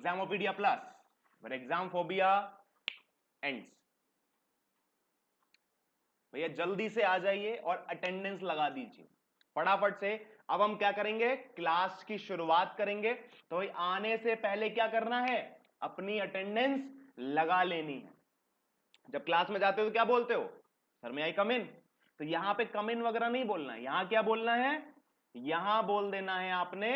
Examopedia plus, where exam phobia ends. भैया जल्दी से आ जाइए और अटेंडेंस लगा दीजिए फटाफट से। अब हम क्या करेंगे, क्लास की शुरुआत करेंगे। तो भाई आने से पहले क्या करना है, अपनी अटेंडेंस लगा लेनी है। जब क्लास में जाते हो तो क्या बोलते हो, सर में आई कम इन। तो यहां पे कम इन वगैरह नहीं बोलना है, यहां क्या बोलना है, यहां बोल देना है आपने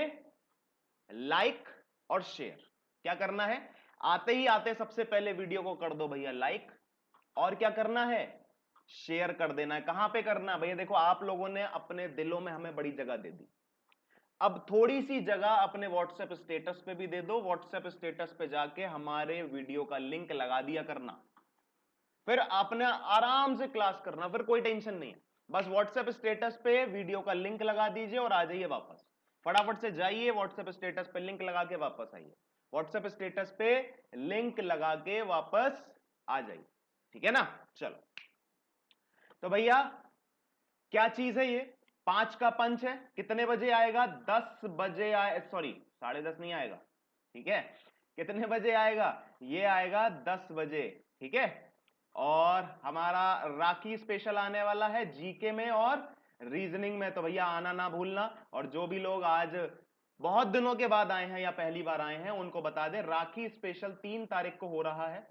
लाइक और शेयर। क्या करना है, आते ही आते सबसे पहले वीडियो को कर दो भैया लाइक, और क्या करना है, शेयर कर देना है। कहां पे करना है भैया, देखो आप लोगों ने अपने दिलों में हमें बड़ी जगह दे दी, अब थोड़ी सी जगह अपने व्हाट्सएप स्टेटस पे भी दे दो। व्हाट्सएप स्टेटस पे जाके हमारे वीडियो का लिंक लगा दिया करना, फिर आपने आराम से क्लास करना, फिर कोई टेंशन नहीं है। बस व्हाट्सएप स्टेटस पे वीडियो का लिंक लगा दीजिए और आ जाइए वापस। फटाफट से जाइए व्हाट्सएप स्टेटस पे लिंक लगा के वापस आइए, व्हाट्सएप स्टेटस पे लिंक लगा के वापस आ जाइए, ठीक है ना। चलो तो भैया क्या चीज है ये, 5 का पंच है, कितने बजे आएगा, 10 बजे आए, सॉरी 10:30 नहीं आएगा, ठीक है, कितने बजे आएगा, ये आएगा 10 बजे, ठीक है। और हमारा राखी स्पेशल आने वाला है जीके में और रीजनिंग में, तो भैया आना ना भूलना। और जो भी लोग आज बहुत दिनों के बाद आए हैं या पहली बार आए हैं उनको बता दें, राखी स्पेशल 3 तारीख को हो रहा है,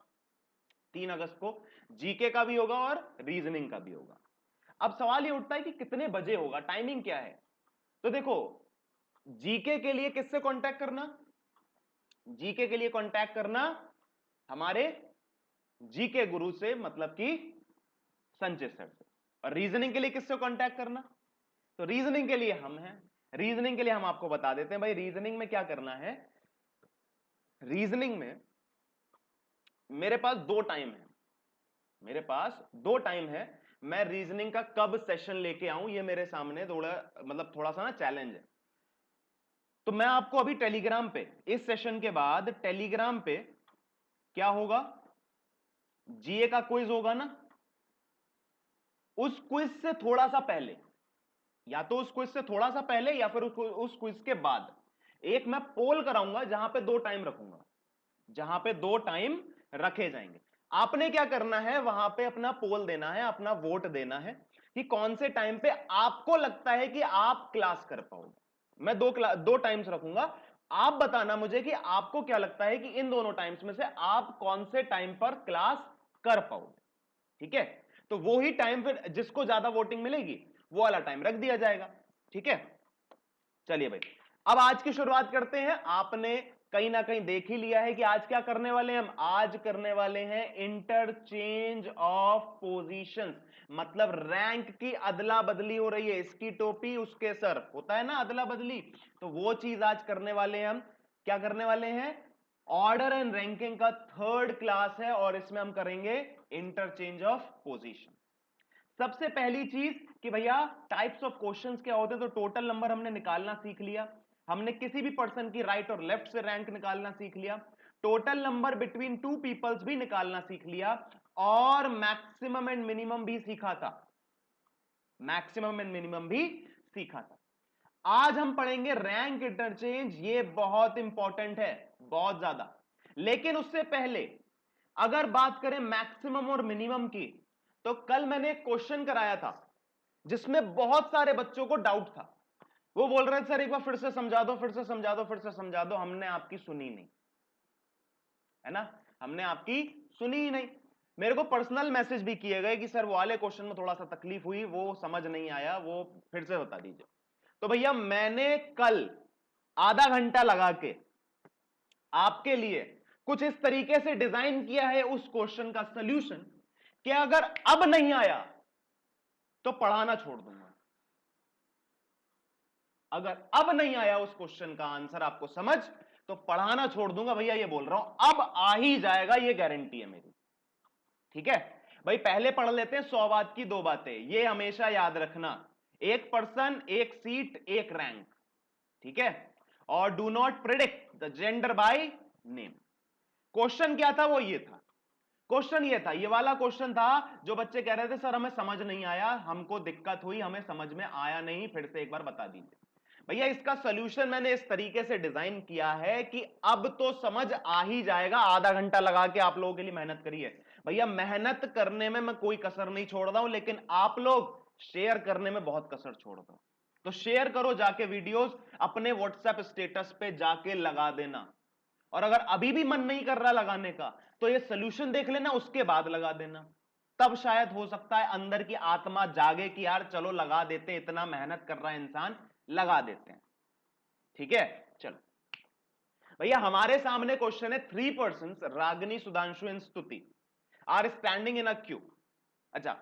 3 अगस्त को जीके का भी होगा और रीजनिंग का भी होगा। अब सवाल ये उठता है कि कितने बजे होगा, टाइमिंग क्या है। तो देखो जीके के लिए किससे कांटेक्ट करना, जीके के लिए कांटेक्ट करना हमारे जीके गुरु से, मतलब कि संजय सर से। और रीजनिंग के लिए किससे कांटेक्ट करना, तो रीजनिंग के लिए हम हैं। रीजनिंग के लिए हम आपको बता देते हैं भाई, रीजनिंग में क्या करना है। रीजनिंग में मेरे पास 2 टाइम है, मेरे पास 2 टाइम है। मैं रीजनिंग का कब सेशन लेके आऊं ये मेरे सामने थोड़ा, मतलब थोड़ा सा ना चैलेंज है। तो मैं आपको अभी टेलीग्राम पे, इस सेशन के बाद टेलीग्राम पे क्या होगा, जीए का क्विज होगा ना, उस क्विज से थोड़ा सा पहले, या तो उस क्विज से थोड़ा सा पहले या फिर उस क्विज के बाद एक मैं पोल कराऊंगा जहां पे 2 टाइम रखूंगा, जहां पे 2 टाइम रखे जाएंगे। आपने क्या करना है, वहां पे अपना पोल देना है, अपना वोट देना है कि कौन से टाइम पे आपको लगता है कि आप क्लास कर पाओगे। मैं 2 टाइम्स रखूंगा, आप बताना मुझे कि आपको क्या लगता है कि इन दोनों टाइम्स में से आप कौन से टाइम पर क्लास कर पाओगे, ठीक है। तो वो ही टाइम फिर जिसको ज्यादा वोटिंग मिलेगी वो वाला टाइम रख दिया जाएगा, ठीक है। चलिए भाई अब आज की शुरुआत करते हैं। आपने कहीं ना कहीं देख ही लिया है कि आज क्या करने वाले हैं हम, आज करने वाले हैं इंटरचेंज ऑफ पोजीशंस, मतलब रैंक की अदला बदली हो रही है, इसकी टोपी उसके सर, होता है ना अदला बदली, तो वो चीज आज करने वाले हैं हम। क्या करने वाले हैं, ऑर्डर एंड रैंकिंग का 3rd क्लास है और इसमें हम करेंगे इंटरचेंज ऑफ पोजीशन। सबसे पहली चीज कि भैया टाइप्स ऑफ क्वेश्चंस क्या होते हैं, तो टोटल नंबर हमने निकालना सीख लिया, हमने किसी भी पर्सन की राइट और लेफ्ट से रैंक निकालना सीख लिया, टोटल नंबर बिटवीन 2 पीपल्स भी निकालना सीख लिया, और मैक्सिमम एंड मिनिमम भी सीखा था, मैक्सिमम एंड मिनिमम भी सीखा था। आज हम पढ़ेंगे रैंक इंटरचेंज, ये बहुत इंपॉर्टेंट है, बहुत ज्यादा। लेकिन उससे पहले अगर बात करें मैक्सिमम और मिनिमम की, तो कल मैंने एक क्वेश्चन कराया था जिसमें बहुत सारे बच्चों को डाउट था। वो बोल रहे थे सर एक बार फिर से समझा दो, फिर से समझा दो, फिर से समझा दो। हमने आपकी सुनी नहीं, है ना, हमने आपकी सुनी ही नहीं। मेरे को पर्सनल मैसेज भी किए गए कि सर वो वाले क्वेश्चन में थोड़ा सा तकलीफ हुई, वो समझ नहीं आया, वो फिर से बता दीजिए। तो भैया मैंने कल आधा घंटा लगा के आपके लिए कुछ इस तरीके से डिजाइन किया है उस क्वेश्चन का सॉल्यूशन कि अगर अब नहीं आया तो पढ़ाना छोड़ दूंगा। अगर अब नहीं आया उस क्वेश्चन का आंसर आपको समझ, तो पढ़ाना छोड़ दूंगा। भैया ये बोल रहा हूं, अब आ ही जाएगा, ये गारंटी है मेरी, ठीक है। भाई पहले पढ़ लेते हैं 100 बात की 2 बातें, ये हमेशा याद रखना, एक पर्सन एक सीट एक रैंक, ठीक है। और do not predict the gender by name. Question क्या था, वो ये था, क्वेश्चन ये था, ये वाला क्वेश्चन था जो बच्चे कह रहे थे सर हमें समझ नहीं आया, हमको दिक्कत हुई, हमें समझ में आया नहीं, फिर से एक बार बता दीजिए। भैया इसका सॉल्यूशन मैंने इस तरीके से डिजाइन किया है कि अब तो समझ आ ही जाएगा। आधा घंटा लगा के आप लोगों के लिए मेहनत करी है भैया, मेहनत करने में मैं कोई कसर नहीं छोड़ रहा हूं, लेकिन आप लोग शेयर करने में बहुत कसर छोड़ रहे हो। तो शेयर करो जाके वीडियोस, अपने व्हाट्सएप स्टेटस पे जाके लगा देना। और अगर अभी भी मन नहीं कर रहा लगाने का तो ये सोल्यूशन देख लेना, उसके बाद लगा देना। तब शायद हो सकता है अंदर की आत्मा जागे कि यार चलो लगा देते, इतना मेहनत कर रहा है इंसान, लगा देते हैं। ठीक है, चलो भैया हमारे सामने क्वेश्चन है, 3 persons Ragini, Sudhanshu and Stuti are standing in a queue. अच्छा,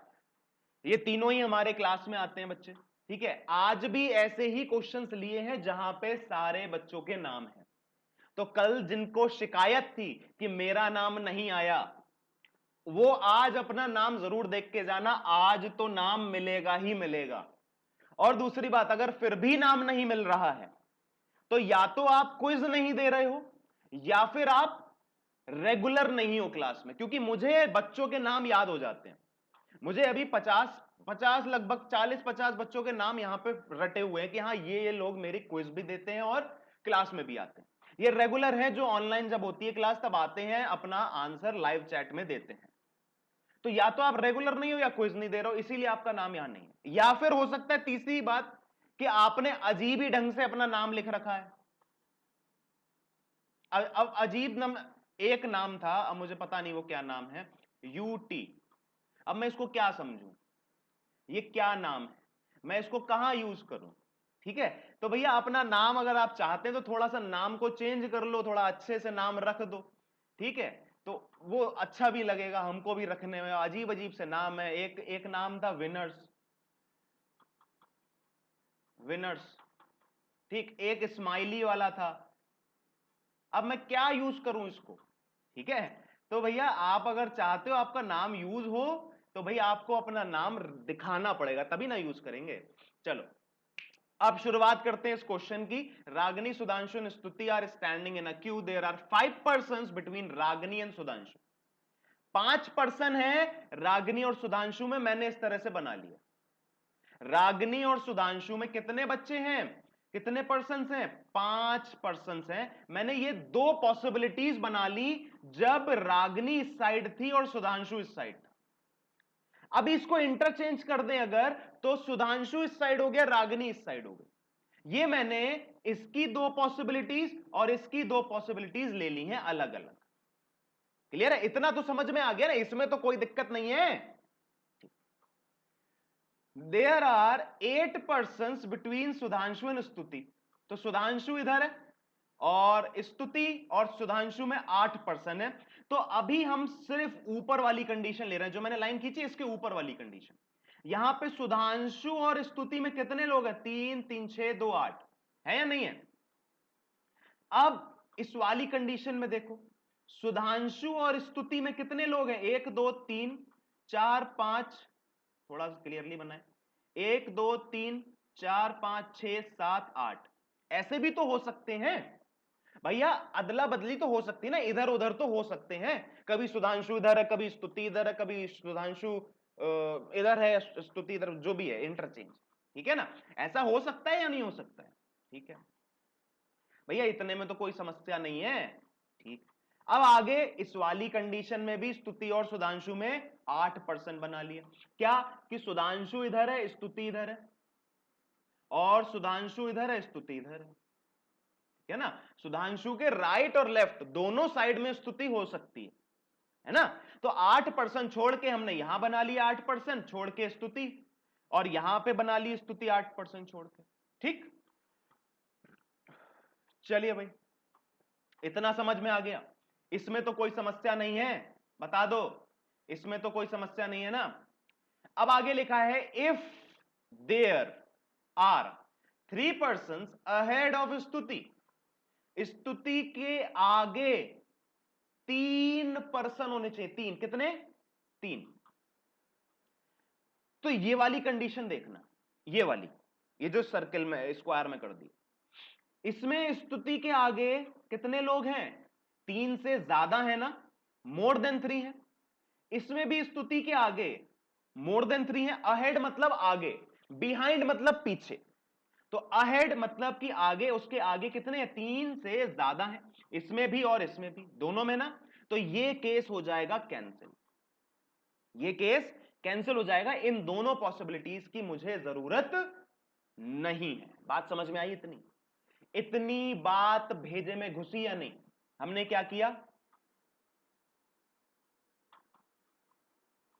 ये तीनों ही हमारे क्लास में आते हैं बच्चे। ठीक है, आज भी ऐसे ही क्वेश्चंस लिए हैं जहां पे सारे बच्चों के नाम हैं। तो कल जिनको शिकायत थी कि मेरा नाम नहीं आया, वो आज अपना नाम जरूर देख के जाना, आज तो नाम मिलेगा ही मिलेगा। और दूसरी बात, अगर फिर भी नाम नहीं मिल रहा है तो या तो आप क्विज नहीं दे रहे हो या फिर आप रेगुलर नहीं हो क्लास में, क्योंकि मुझे बच्चों के नाम याद हो जाते हैं। मुझे अभी 50 लगभग 40-50 बच्चों के नाम यहां पे रटे हुए हैं कि हाँ ये लोग मेरी क्विज भी देते हैं और क्लास में भी आते हैं। ये रेगुलर है, जो ऑनलाइन जब होती है क्लास तब आते हैं, अपना आंसर लाइव चैट में देते हैं। तो या तो आप रेगुलर नहीं हो या क्विज नहीं दे रहे हो, इसीलिए आपका नाम यहां नहीं है। या फिर हो सकता है तीसरी बात कि आपने अजीब ही ढंग से अपना नाम लिख रखा है। अब अजीब नाम, एक नाम था, अब मुझे पता नहीं वो क्या नाम है, यूटी। अब मैं इसको क्या समझूं, ये क्या नाम है, मैं इसको कहां यूज करूं? ठीक है, तो भैया अपना नाम अगर आप चाहते हैं तो थोड़ा सा नाम को चेंज कर लो, थोड़ा अच्छे से नाम रख दो। ठीक है, तो वो अच्छा भी लगेगा हमको भी रखने में। अजीब अजीब से नाम है, एक नाम था विनर्स, विनर्स। ठीक, एक स्माइली वाला था। अब मैं क्या यूज करूं इसको? ठीक है, तो भैया आप अगर चाहते हो आपका नाम यूज हो तो भैया आपको अपना नाम दिखाना पड़ेगा, तभी ना यूज करेंगे। चलो अब शुरुआत करते हैं इस क्वेश्चन की। Ragini, Sudhanshu and Stuti are standing in a queue, there are 5 persons between Ragini and Sudhanshu. 5 person है रागिनी और सुधांशु में, मैंने इस तरह से बना लिया। रागिनी और सुधांशु में कितने बच्चे हैं, कितने पर्सन्स हैं? 5 पर्सन्स हैं। मैंने ये दो पॉसिबिलिटीज बना ली जब रागिनी इस साइड थी और सुधांशु इस साइड था। अभी इसको इंटरचेंज कर दें अगर, तो सुधांशु इस साइड हो गया, रागिनी इस साइड हो गई। ये मैंने इसकी दो पॉसिबिलिटीज और इसकी दो पॉसिबिलिटीज ले ली हैं अलग अलग। क्लियर है? इतना तो समझ में आ गया ना, इसमें तो कोई दिक्कत नहीं है। There are 8 persons between Sudhanshu and Stuti. तो सुधांशु इधर है और स्तुति और सुधांशु में 8 पर्सन है। तो अभी हम सिर्फ ऊपर वाली कंडीशन ले रहे हैं, जो मैंने लाइन खींची इसके ऊपर वाली कंडीशन। यहां पे सुधांशु और स्तुति में कितने लोग हैं? 3 3 6 2 8 है या नहीं है? अब इस वाली कंडीशन में देखो, सुधांशु और स्तुति में कितने लोग हैं? 1 2 3 4 5, थोड़ा सा क्लियरली बनाए, 1 2 3 4 5 6 7 8। ऐसे भी तो हो सकते हैं भैया, अदला बदली तो हो सकती है ना, इधर उधर तो हो सकते हैं। कभी सुधांशु इधर है, कभी स्तुति इधर है, कभी सुधांशु इधर है, स्तुति इधर, जो भी है इंटरचेंज। ठीक है ना, ऐसा हो सकता है या नहीं हो सकता है? ठीक है भैया, इतने में तो कोई समस्या नहीं है। ठीक, अब आगे इस वाली कंडीशन में भी स्तुति और सुधांशु में 8 पर्सन बना लिया। क्या कि सुधांशु इधर है, स्तुति इधर है, और सुधांशु इधर है, स्तुति इधर है ना? सुधांशु के राइट और लेफ्ट दोनों साइड में स्तुति हो सकती है ना? तो 8 पर्सन छोड़ के हमने यहां बना लिया 8 पर्सन छोड़ के स्तुति, और यहां पे बना ली स्तुति 8 पर्सन छोड़ के। ठीक, चलिए भाई, इतना समझ में आ गया? इसमें तो कोई समस्या नहीं है, बता दो, इसमें तो कोई समस्या नहीं है ना? अब आगे लिखा है, if there are 3 persons ahead of Stuti, Stuti के आगे 3 पर्सन होने चाहिए। 3 कितने? 3। तो ये वाली कंडीशन देखना, ये वाली, ये जो सर्कल में स्क्वायर में कर दी, इसमें स्तुति के आगे कितने लोग हैं? 3 से ज्यादा है ना, मोर देन 3 है। इसमें भी स्तुति के आगे मोर देन 3 है। अहेड मतलब आगे, बिहाइंड मतलब पीछे। तो अहेड मतलब कि आगे, उसके आगे कितने हैं, 3 से ज्यादा हैं, इसमें भी और इसमें भी, दोनों में ना। तो ये केस हो जाएगा कैंसिल, ये केस कैंसिल हो जाएगा। इन दोनों पॉसिबिलिटीज की मुझे जरूरत नहीं है। बात समझ में आई? इतनी इतनी बात भेजे में घुसी या नहीं? हमने क्या किया,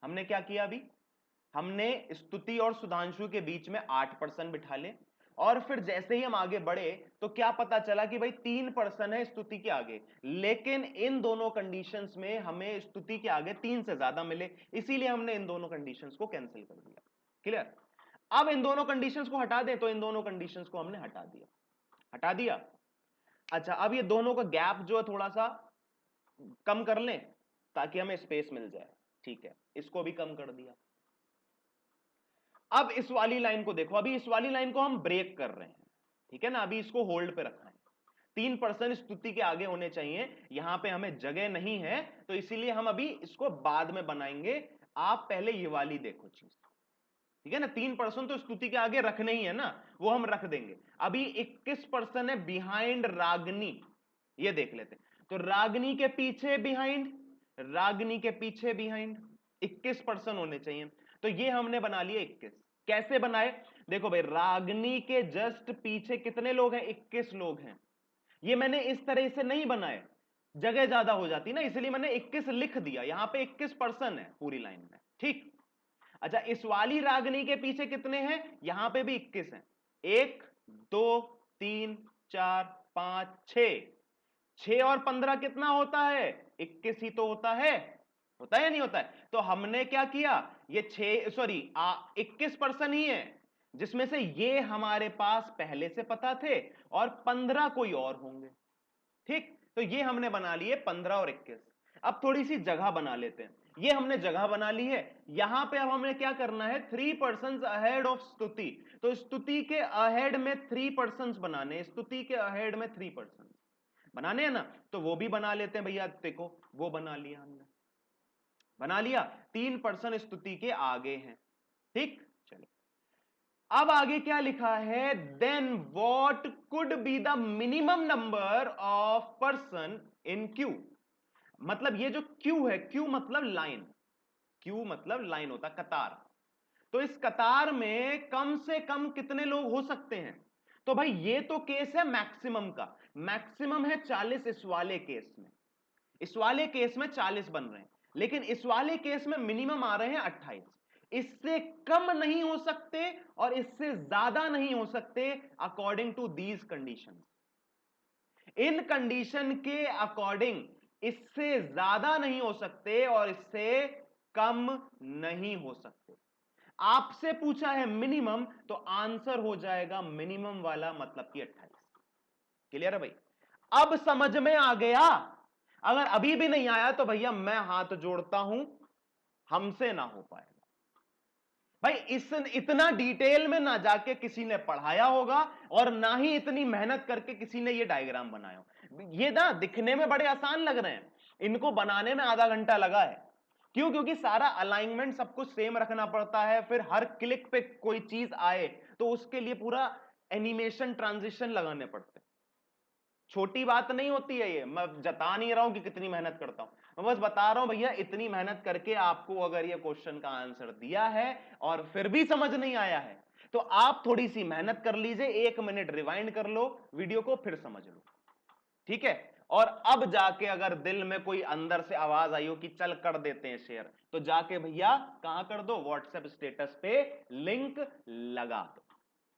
हमने क्या किया अभी, हमने स्तुति और सुधांशु के बीच में 8% बिठा ले, और फिर जैसे ही हम आगे बढ़े तो क्या पता चला कि भाई 3% है स्तुति के आगे, लेकिन इन दोनों कंडीशंस में हमें स्तुति के आगे 3 से ज्यादा मिले, इसीलिए हमने इन दोनों कंडीशंस को कैंसिल कर दिया। क्लियर? अब इन दोनों कंडीशंस को हटा दें, तो इन दोनों कंडीशंस को हमने हटा दिया, हटा दिया। अच्छा, अब ये दोनों का गैप जो है थोड़ा सा कम कर लें ताकि हमें स्पेस मिल जाए। ठीक है, इसको भी कम कर दिया। अब इस वाली लाइन को देखो, अभी इस वाली लाइन को हम ब्रेक कर रहे हैं, ठीक है ना, अभी इसको होल्ड पे रखा है। 3% स्तुति के आगे होने चाहिए, यहां पे हमें जगह नहीं है, तो इसीलिए हम अभी इसको बाद में बनाएंगे। आप पहले ये वाली देखो चीज, ठीक है ना, 3% तो स्तुति के आगे रखने ही है ना, वो हम रख देंगे। अभी 21% है बिहाइंड रागनी, ये देख लेते हैं। तो रागनी के पीछे बिहाइंड, रागनी के पीछे बिहाइंड 21% होने चाहिए, तो ये हमने बना लिए 21। कैसे बनाए, देखो भाई, रागनी के जस्ट पीछे कितने लोग हैं, 21 लोग हैं। ये मैंने इस तरह से नहीं बनाए, जगह ज्यादा हो जाती ना, इसलिए मैंने 21 लिख दिया, यहां पे 21% है पूरी लाइन में। ठीक, अच्छा, इस वाली रागनी के पीछे कितने हैं, यहां पे भी 21 हैं, 1 2 3 4 5 6, 6 और 15 कितना होता है, 21 ही तो होता है या नहीं होता है? तो हमने क्या किया, ये 21% ही है, जिसमें से ये हमारे पास पहले से पता थे और 15 कोई और होंगे। ठीक, तो ये हमने बना लिए 15 और 21। अब थोड़ी सी जगह बना लेते हैं, ये हमने जगह बना ली है, यहां पे अब हमें क्या करना है, 3% अहेड ऑफ स्तुति, तो स्तुति के अहेड में 3% बनाने, स्तुति के अहेड में 3% बनाने हैं ना, तो वो भी बना लेते हैं भैया। देखो, वो बना लिया हमने, बना लिया, 3% स्तुति के आगे हैं। ठीक, चलो, अब आगे क्या लिखा है, then what could be the minimum number of person in queue. मतलब ये जो क्यू है, क्यू मतलब लाइन, क्यू मतलब लाइन होता, कतार। तो इस कतार में कम से कम कितने लोग हो सकते हैं? तो भाई ये तो केस है मैक्सिमम का, मैक्सिमम है 40 इस वाले केस में, इस वाले केस में 40 बन रहे हैं, लेकिन इस वाले केस में मिनिमम आ रहे हैं 28। इससे कम नहीं हो सकते और इससे ज्यादा नहीं हो सकते अकॉर्डिंग टू दीज कंडीशंस। इन कंडीशन के अकॉर्डिंग इससे ज्यादा नहीं हो सकते और इससे कम नहीं हो सकते। आपसे पूछा है मिनिमम, तो आंसर हो जाएगा मिनिमम वाला, मतलब कि 28। क्लियर है भाई? अब समझ में आ गया? अगर अभी भी नहीं आया तो भैया मैं हाथ जोड़ता हूं, हमसे ना हो पाएगा भाई। इतना डिटेल में ना जाके किसी ने पढ़ाया होगा और ना ही इतनी मेहनत करके किसी ने ये डायग्राम बनाया। ये ना दिखने में बड़े आसान लग रहे हैं, इनको बनाने में आधा घंटा लगा है। क्यों? क्योंकि सारा अलाइनमेंट सब कुछ सेम रखना पड़ता है, फिर हर क्लिक पे कोई चीज आए तो उसके लिए पूरा एनिमेशन ट्रांजिशन लगाने पड़ते हैं। छोटी बात नहीं होती है ये, मैं जता नहीं रहा हूं कि कितनी मेहनत करता हूं, मैं बस बता रहा हूं भैया, इतनी मेहनत करके आपको अगर ये क्वेश्चन का आंसर दिया है और फिर भी समझ नहीं आया है, तो आप थोड़ी सी मेहनत कर लीजिए, 1 मिनट रिवाइंड कर लो वीडियो को, फिर समझ लो। ठीक है? और अब जाके अगर दिल में कोई अंदर से आवाज आई हो कि चल कर देते हैं शेयर, तो जाके भैया कहां कर दो, व्हाट्सएप स्टेटस पे लिंक लगा दो।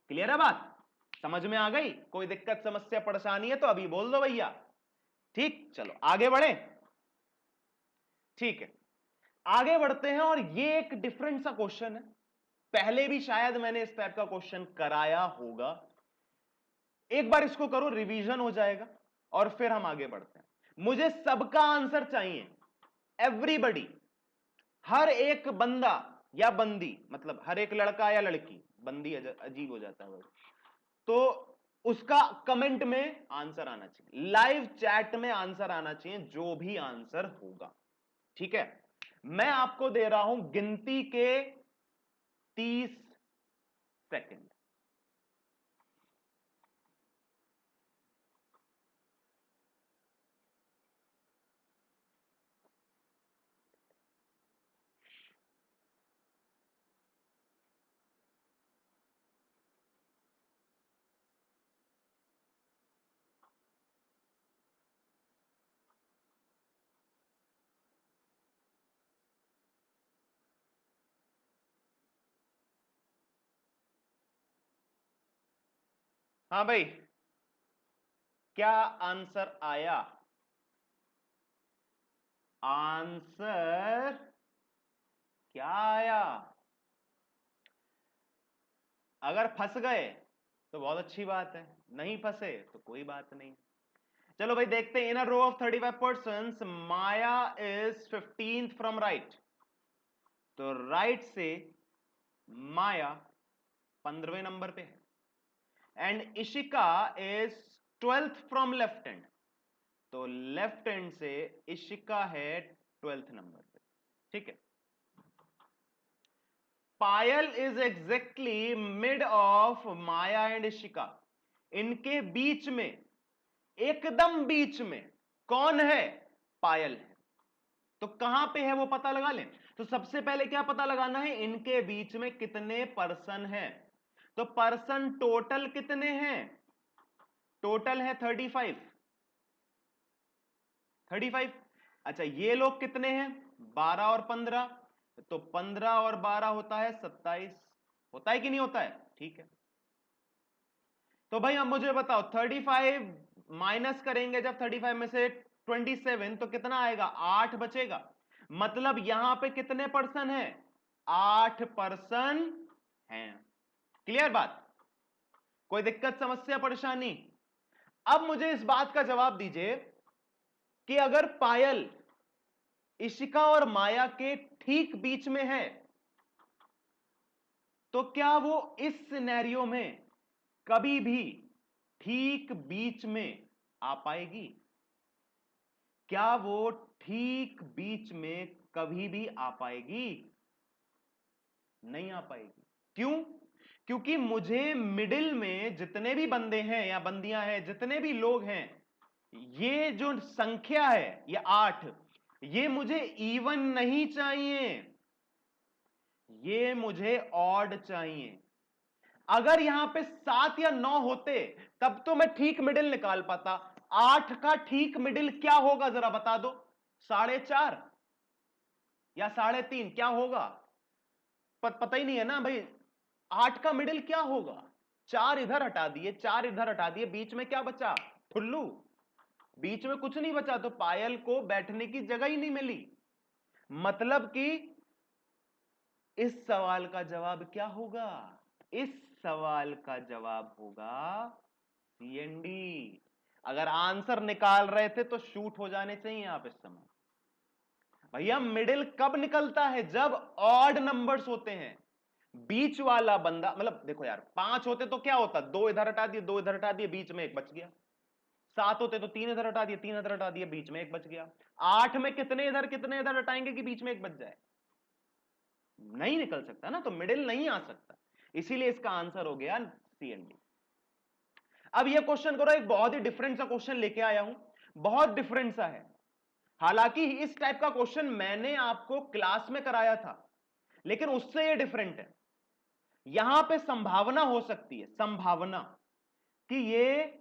क्लियर है बात? समझ में आ गई? कोई दिक्कत समस्या परेशानी है तो अभी बोल दो भैया। ठीक, चलो आगे बढ़े। ठीक है, आगे बढ़ते हैं, और ये एक डिफरेंट सा क्वेश्चन है, पहले भी शायद मैंने इस टाइप का क्वेश्चन कराया होगा। एक बार इसको करो, रिवीजन हो जाएगा और फिर हम आगे बढ़ते हैं। मुझे सबका आंसर चाहिए, एवरीबडी, हर एक बंदा या बंदी, मतलब हर एक लड़का या लड़की, बंदी अजीब हो जाता है, तो उसका कमेंट में आंसर आना चाहिए, लाइव चैट में आंसर आना चाहिए, जो भी आंसर होगा। ठीक है, मैं आपको दे रहा हूं गिनती के 30 सेकंड। हाँ भाई, क्या आंसर आया? आंसर क्या आया? अगर फंस गए तो बहुत अच्छी बात है, नहीं फंसे तो कोई बात नहीं। चलो भाई देखते हैं। In a row of 35 persons Maya is 15th from right. तो राइट से माया 15वें नंबर पे है and Ishika is 12th from left hand. तो लेफ्ट हैंड से इशिका है 12th नंबर पे। ठीक है। Payal is exactly mid of Maya and Ishika. इनके बीच में, एकदम बीच में कौन है? पायल है। तो कहां पे है वो पता लगा लें। तो सबसे पहले क्या पता लगाना है? इनके बीच में कितने पर्सन हैं। तो पर्सन टोटल कितने हैं? टोटल है 35। 35। अच्छा, ये लोग कितने हैं? 12 और 15। तो 15 और 12 होता है 27। होता है कि नहीं होता है? ठीक है। तो भाई अब मुझे बताओ, 35 माइनस करेंगे जब 35 में से 27, तो कितना आएगा? 8 बचेगा। मतलब यहां पे कितने पर्सन हैं? 8 पर्सन हैं। क्लियर बात? कोई दिक्कत, समस्या, परेशानी? अब मुझे इस बात का जवाब दीजिए कि अगर पायल इशिका और माया के ठीक बीच में है, तो क्या वो इस सिनेरियो में कभी भी ठीक बीच में आ पाएगी? क्या वो ठीक बीच में कभी भी आ पाएगी? नहीं आ पाएगी। क्यों? क्योंकि मुझे मिडिल में जितने भी बंदे हैं या बंदियां हैं, जितने भी लोग हैं, ये जो संख्या है ये 8, ये मुझे इवन नहीं चाहिए, ये मुझे ऑड चाहिए। अगर यहां पे 7 या 9 होते तब तो मैं ठीक मिडिल निकाल पाता। 8 का ठीक मिडिल क्या होगा जरा बता दो? 4.5 या 3.5 क्या होगा? पता ही नहीं है ना भाई। 8 का मिडिल क्या होगा? 4 इधर हटा दिए, 4 इधर हटा दिए, बीच में क्या बचा? ठुल्लू। बीच में कुछ नहीं बचा, तो पायल को बैठने की जगह ही नहीं मिली। मतलब कि इस सवाल का जवाब क्या होगा? इस सवाल का जवाब होगा सीएनडी। अगर आंसर निकाल रहे थे तो शूट हो जाने चाहिए आप इस समय। भैया मिडिल कब निकलता है? जब ऑड नंबर्स होते हैं। बीच वाला बंदा, मतलब देखो यार, 5 होते तो क्या होता? 2 इधर हटा दिए, 2 इधर हटा दिए, बीच में एक बच गया। 7 होते तो 3 इधर हटा दिए, 3 इधर हटा दिए, बीच में एक बच गया। 8 में कितने इधर हटाएंगे कि बीच में एक बच जाए? नहीं निकल सकता ना, तो मिडिल नहीं आ सकता। इसीलिए इसका आंसर हो गया सीएनडी। अब ये क्वेश्चन करो, एक बहुत ही डिफरेंट सा क्वेश्चन लेके आया हूं, बहुत डिफरेंट सा है। हालांकि इस टाइप का क्वेश्चन मैंने आपको क्लास में कराया था, लेकिन उससे ये डिफरेंट है। यहां पे संभावना हो सकती है, संभावना कि ये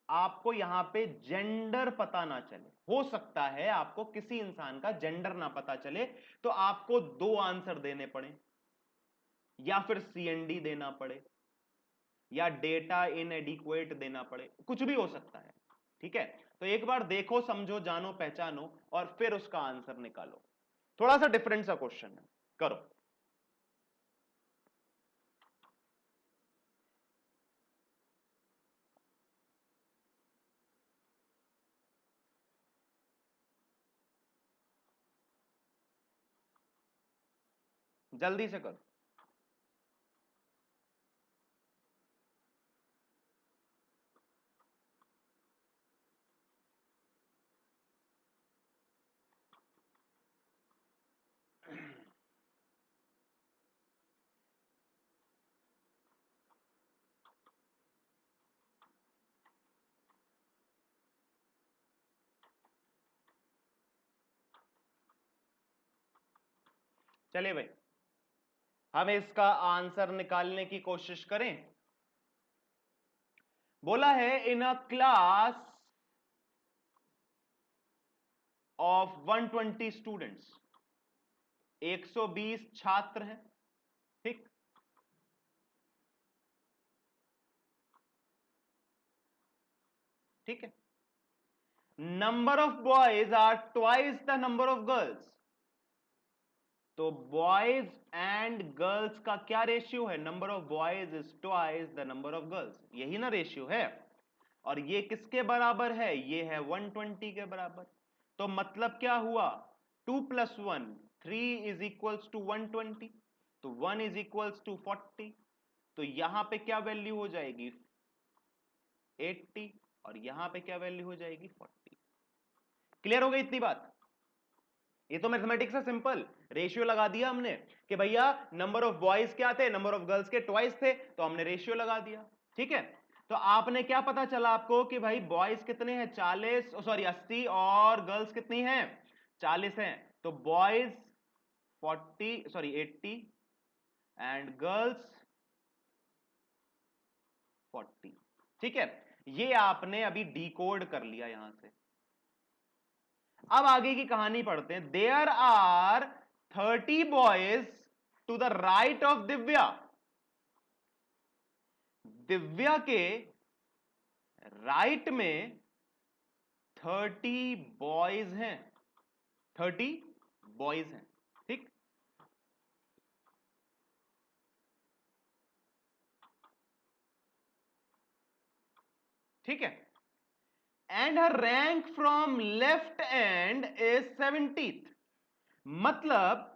आपको यहां पे जेंडर पता ना चले। हो सकता है आपको किसी इंसान का जेंडर ना पता चले, तो आपको 2 आंसर देने पड़े, या फिर सीएनडी देना पड़े, या डेटा इनएडिक्वेट देना पड़े, कुछ भी हो सकता है। ठीक है, तो एक बार देखो, समझो, जानो, पहचानो और फिर उसका आंसर निकालो। थोड़ा सा डिफरेंट सा क्वेश्चन है, करो। जल्दी से करो। चलिए भाई, हम इसका आंसर निकालने की कोशिश करें। बोला है in a class of 120 students, 120 छात्र हैं। ठीक। ठीक है। Number of boys are twice the number of girls, तो बॉयज एंड गर्ल्स का क्या रेशियो है? Number of boys is twice the number of girls, यही ना रेशियो है। और ये किसके बराबर है? ये है 120 के बराबर। तो मतलब क्या हुआ? 2 + 1 3 इज इक्वल्स टू 120, तो 1 इज इक्वल्स टू 40। तो यहां पे क्या वैल्यू हो जाएगी? 80, और यहां पे क्या वैल्यू हो जाएगी? 40। क्लियर हो गई इतनी बात? ये तो मैथमेटिक्स है, सिंपल रेशियो लगा दिया हमने कि भैया नंबर ऑफ बॉयज क्या थे? नंबर ऑफ गर्ल्स के ट्वाइस थे, तो हमने रेशियो लगा दिया। ठीक है, तो आपने क्या पता चला आपको कि भाई बॉयज कितने हैं? 40, सॉरी 80, और गर्ल्स कितनी हैं? 40 हैं। तो बॉयज 40, सॉरी 80 एंड गर्ल्स 40। ठीक है, ये आपने अभी डिकोड कर लिया यहां से। अब आगे की कहानी पढ़ते हैं। There are 30 boys to the right of Divya. Divya के राइट में 30 बॉयज हैं, 30 बॉयज हैं। ठीक, ठीक है। And her rank from left and is 70th, मतलब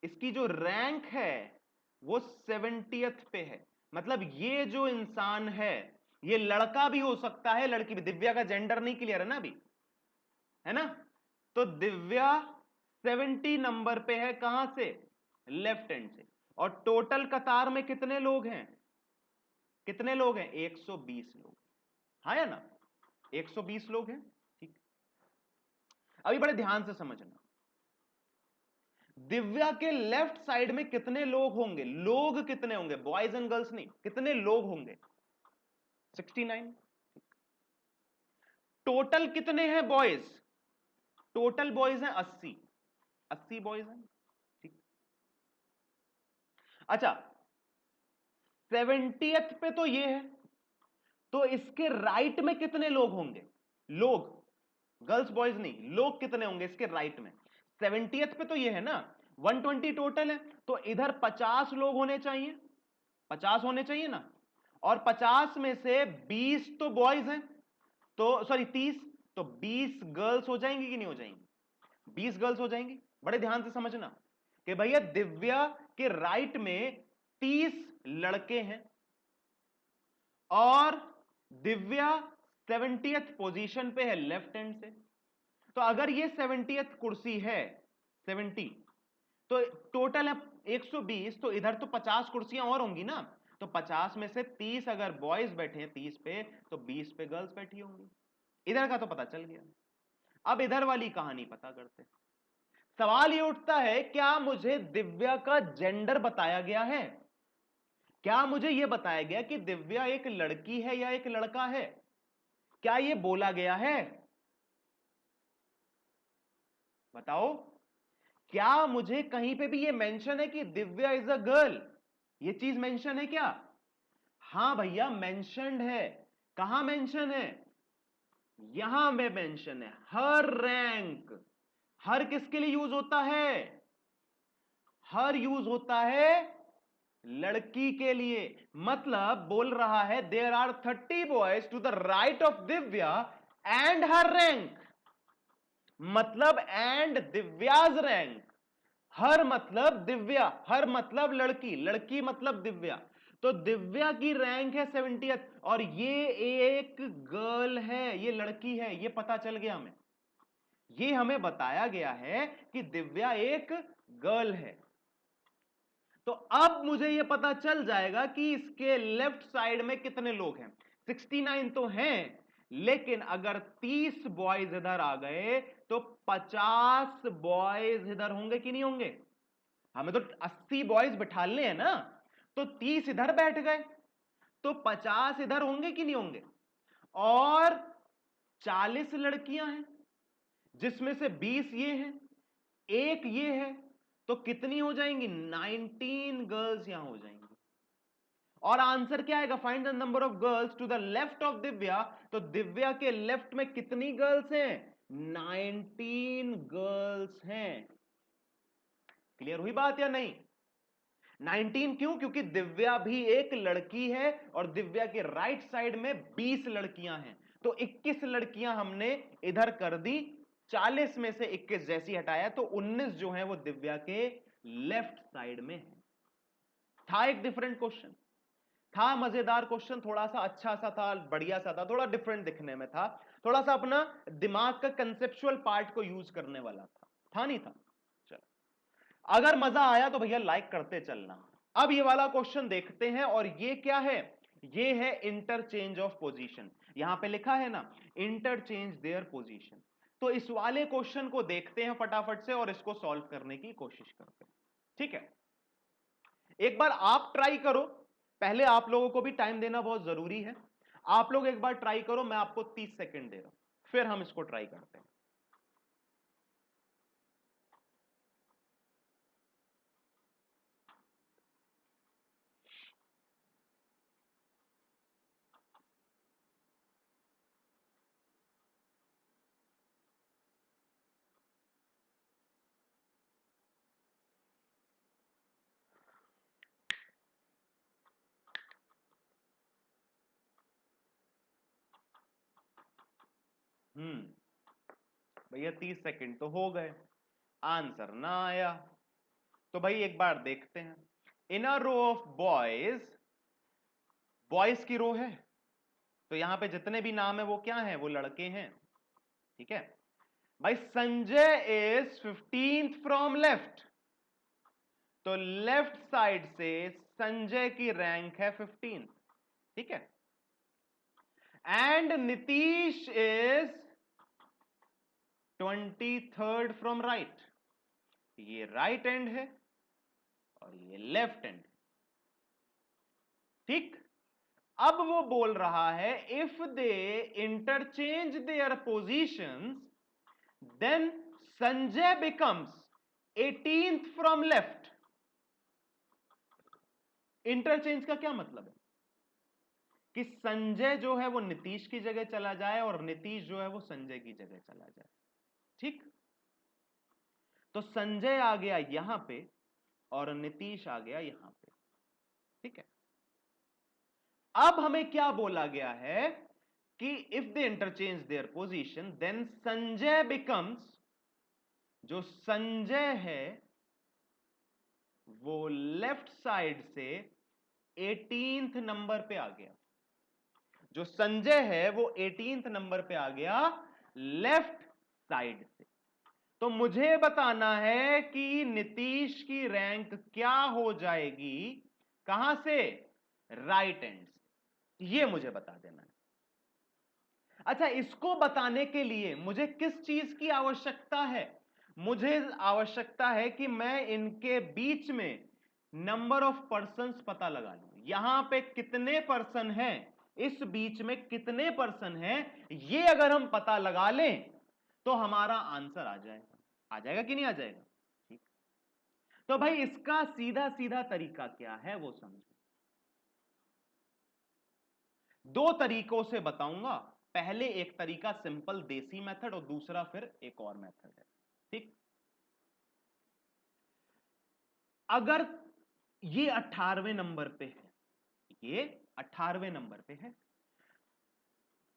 इसकी जो रैंक है वो 70th पे है। मतलब ये जो इंसान है, ये लड़का भी हो सकता है, लड़की भी। दिव्या का जेंडर नहीं क्लियर है ना अभी, है ना? तो दिव्या 70 नंबर पे है, कहां से? लेफ्ट हैंड से। और टोटल कतार में कितने लोग हैं? कितने लोग हैं? 120 लोग। हाँ या ना? 120 लोग हैं। ठीक, अभी बड़े ध्यान से समझना। दिव्या के लेफ्ट साइड में कितने लोग होंगे? लोग कितने होंगे? बॉयज एंड गर्ल्स नहीं, कितने लोग होंगे? 69। टोटल कितने हैं बॉयज? टोटल बॉयज हैं 80, 80 बॉयज हैं। ठीक, अच्छा 70th पे तो ये है, तो इसके राइट में कितने लोग होंगे? लोग, गर्ल्स बॉयज नहीं, लोग कितने होंगे इसके राइट में? 70th पे तो ये है ना, 120 टोटल है, तो इधर 50 लोग होने चाहिए, 50 होने चाहिए ना। और 50 में से 20 तो बॉयज हैं, तो सॉरी 30, तो 20 गर्ल्स हो जाएंगी कि नहीं हो जाएंगी? 20 गर्ल्स हो जाएंगी। बड़े ध्यान से समझना कि भैया दिव्या के राइट में 30 लड़के हैं, और दिव्या 70th पोजीशन पे है लेफ्ट हैंड से। तो अगर ये 70th कुर्सी है, 70, तो टोटल है 120, तो इधर तो 50 कुर्सियां और होंगी ना। तो 50 में से 30 अगर बॉयज बैठे हैं 30 पे, तो 20 पे गर्ल्स बैठी होंगी। इधर का तो पता चल गया। अब इधर वाली कहानी पता करते। सवाल ये उठता है, क्या मुझे दिव्या का जेंडर बताया गया है? क्या मुझे यह बताया गया कि दिव्या एक लड़की है या एक लड़का है? क्या यह बोला गया है? बताओ, क्या मुझे कहीं पे भी यह मेंशन है कि दिव्या इज अ गर्ल? यह चीज मेंशन है क्या? हां भैया मेंशन्ड है। कहां मेंशन है? यहां में मेंशन है। हर रैंक, हर किसके लिए यूज होता है? हर यूज होता है लड़की के लिए। मतलब बोल रहा है there are 30 boys to the right of Divya and her rank, मतलब एंड दिव्याज रैंक। हर मतलब दिव्या, हर मतलब लड़की, लड़की मतलब दिव्या। तो दिव्या की रैंक है 70th, और ये एक गर्ल है, ये लड़की है, ये पता चल गया हमें। ये हमें बताया गया है कि दिव्या एक गर्ल है। तो अब मुझे यह पता चल जाएगा कि इसके लेफ्ट साइड में कितने लोग हैं। 69 तो हैं, लेकिन अगर 30 बॉयज इधर आ गए तो 50 बॉयज इधर होंगे कि नहीं होंगे? हमें तो 80 बॉयज बिठाने हैं ना, तो 30 इधर बैठ गए, तो 50 इधर होंगे कि नहीं होंगे? और 40 लड़कियां हैं, जिसमें से 20 ये हैं, एक ये है, तो कितनी हो जाएंगी? 19 गर्ल्स यहां हो जाएंगी। और आंसर क्या आएगा, find the number of girls to the left of Divya. तो दिव्या के लेफ्ट में कितनी गर्ल्स हैं, 19 गर्ल्स हैं। क्लियर हुई बात या नहीं? 19 क्यों, क्योंकि दिव्या भी एक लड़की है और दिव्या के राइट साइड में 20 लड़कियां हैं, तो 21 लड़कियां हमने इधर कर दी, 40 में से 21 जैसी हटाया तो 19 जो है वो दिव्या के लेफ्ट साइड में है। था एक डिफरेंट क्वेश्चन, था मजेदार क्वेश्चन, थोड़ा सा अच्छा सा था, बढ़िया सा था, थोड़ा डिफरेंट दिखने में था, थोड़ा सा अपना दिमाग का कंसेप्चुअल पार्ट को यूज करने वाला था नहीं था? चलो, अगर मजा आया तो भैया लाइक करते चलना। अब ये वाला क्वेश्चन देखते हैं, और ये क्या है, ये है इंटरचेंज ऑफ पोजीशन। यहां पे लिखा है ना, इंटरचेंज देयर पोजीशन। तो इस वाले क्वेश्चन को देखते हैं फटाफट से और इसको सॉल्व करने की कोशिश करते हैं। ठीक है, एक बार आप ट्राई करो, पहले आप लोगों को भी टाइम देना बहुत जरूरी है। आप लोग एक बार ट्राई करो, मैं आपको 30 सेकंड दे रहा हूं, फिर हम इसको ट्राई करते हैं। भैया 30 सेकंड तो हो गए, आंसर ना आया, तो भाई एक बार देखते हैं। In a row of boys, boys की रो है, तो यहां पे जितने भी नाम है वो क्या है, वो लड़के हैं। ठीक है भाई, Sanjay is 15th from left, तो लेफ्ट साइड से संजय की रैंक है 15। ठीक है, and Nitish is 23rd from right, ये राइट एंड है और ये लेफ्ट एंड। ठीक, अब वो बोल रहा है if they interchange their positions then Sanjay becomes 18th from left. Interchange का क्या मतलब है कि संजय जो है वो नीतीश की जगह चला जाए और नीतीश जो है वो संजय की जगह चला जाए। ठीक, तो संजय आ गया यहां पे और नीतीश आ गया यहां पे। ठीक है, अब हमें क्या बोला गया है कि if they interchange their position then Sanjay becomes, जो संजय है वो लेफ्ट साइड से 18th नंबर पे आ गया, जो संजय है वो 18th नंबर पे आ गया लेफ्ट साइड से। तो मुझे बताना है कि नीतीश की रैंक क्या हो जाएगी, कहां से, राइट एंड से, ये मुझे बता देना है। अच्छा, इसको बताने के लिए मुझे किस चीज की आवश्यकता है, मुझे आवश्यकता है कि मैं इनके बीच में नंबर ऑफ पर्संस पता लगा लूं। यहां पे कितने पर्सन हैं, इस बीच में कितने पर्सन हैं, ये अगर हम पता लगा लें तो हमारा आंसर आ जाएगा। आ जाएगा कि नहीं आ जाएगा? ठीक, तो भाई इसका सीधा सीधा तरीका क्या है वो समझो। दो तरीकों से बताऊंगा, पहले एक तरीका सिंपल देसी मेथड और दूसरा फिर एक और मेथड है। ठीक, अगर ये 18वें नंबर पे है, ये 18वें नंबर पे है,